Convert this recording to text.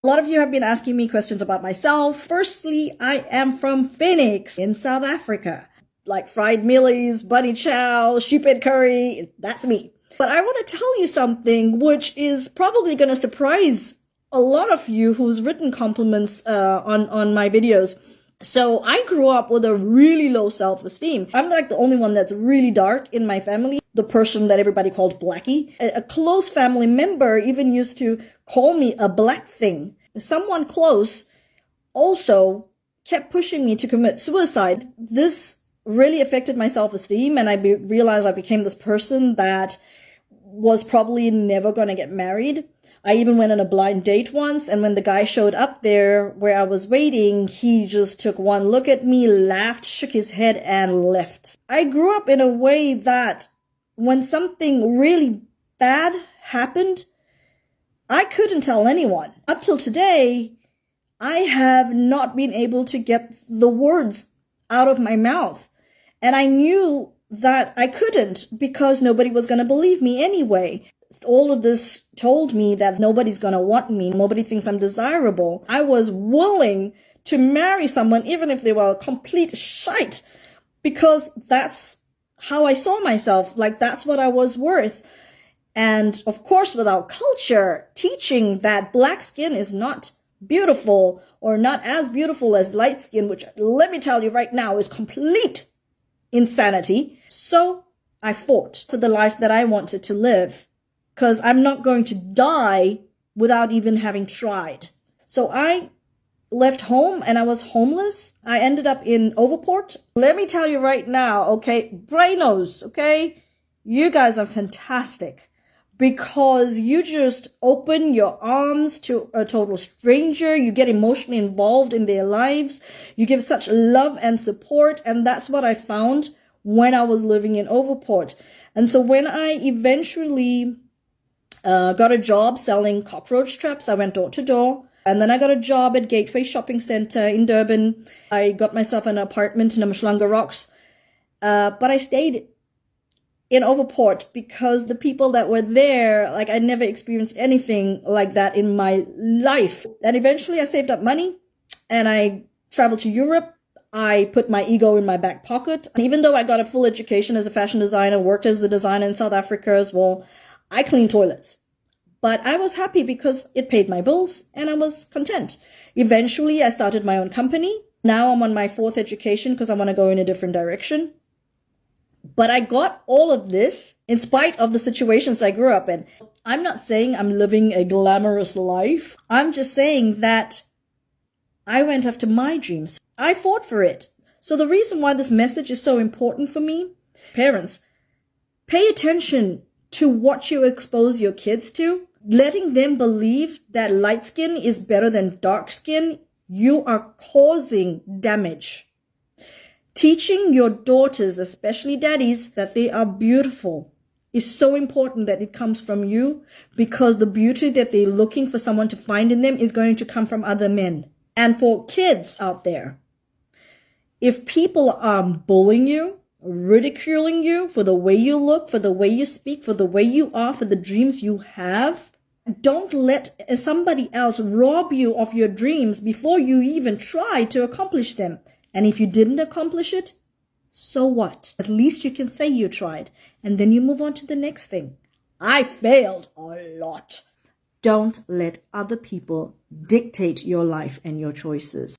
A lot of you have been asking me questions about myself. Firstly, I am from Phoenix in South Africa. Like fried mealies, bunny chow, sheep head curry, that's me. But I want to tell you something which is probably going to surprise a lot of you who's written compliments on my videos. So I grew up with a really low self-esteem. I'm like the only one that's really dark in my family. The person that everybody called Blackie. A close family member even used to call me a black thing. Someone close also kept pushing me to commit suicide. This really affected my self-esteem, and I realized I became this person that was probably never going to get married. I even went on a blind date once, and when the guy showed up there where I was waiting, he just took one look at me, laughed, shook his head, and left. I grew up in a way that when something really bad happened, I couldn't tell anyone. Up till today, I have not been able to get the words out of my mouth. And I knew that I couldn't because nobody was going to believe me anyway. All of this told me that nobody's going to want me. Nobody thinks I'm desirable. I was willing to marry someone even if they were a complete shite because that's how I saw myself. Like that's what I was worth. And of course, with our culture teaching that black skin is not beautiful or not as beautiful as light skin, which let me tell you right now is complete insanity. So I fought for the life that I wanted to live because I'm not going to die without even having tried. So I left home and I was homeless. I ended up in Overport. Let me tell you right now, okay, Brainos, okay, you guys are fantastic because you just open your arms to a total stranger. You get emotionally involved in their lives. You give such love and support. And that's what I found when I was living in Overport. And so when I eventually got a job selling cockroach traps, I went door to door. And then I got a job at Gateway Shopping Center in Durban. I got myself an apartment in Umhlanga Rocks. But I stayed in Overport because the people that were there, like I never experienced anything like that in my life. And eventually I saved up money and I traveled to Europe. I put my ego in my back pocket. And even though I got a full education as a fashion designer, worked as a designer in South Africa as well, I cleaned toilets. But I was happy because it paid my bills and I was content. Eventually I started my own company. Now I'm on my 4th education because I want to go in a different direction. But I got all of this in spite of the situations I grew up in. I'm not saying I'm living a glamorous life. I'm just saying that I went after my dreams. I fought for it. So the reason why this message is so important for me, parents, pay attention to what you expose your kids to. Letting them believe that light skin is better than dark skin, you are causing damage. Teaching your daughters, especially daddies, that they are beautiful is so important that it comes from you because the beauty that they're looking for someone to find in them is going to come from other men. And for kids out there, if people are bullying you, ridiculing you for the way you look, for the way you speak, for the way you are, for the dreams you have, don't let somebody else rob you of your dreams before you even try to accomplish them. And if you didn't accomplish it, so what? At least you can say you tried. And then you move on to the next thing. I failed a lot. Don't let other people dictate your life and your choices.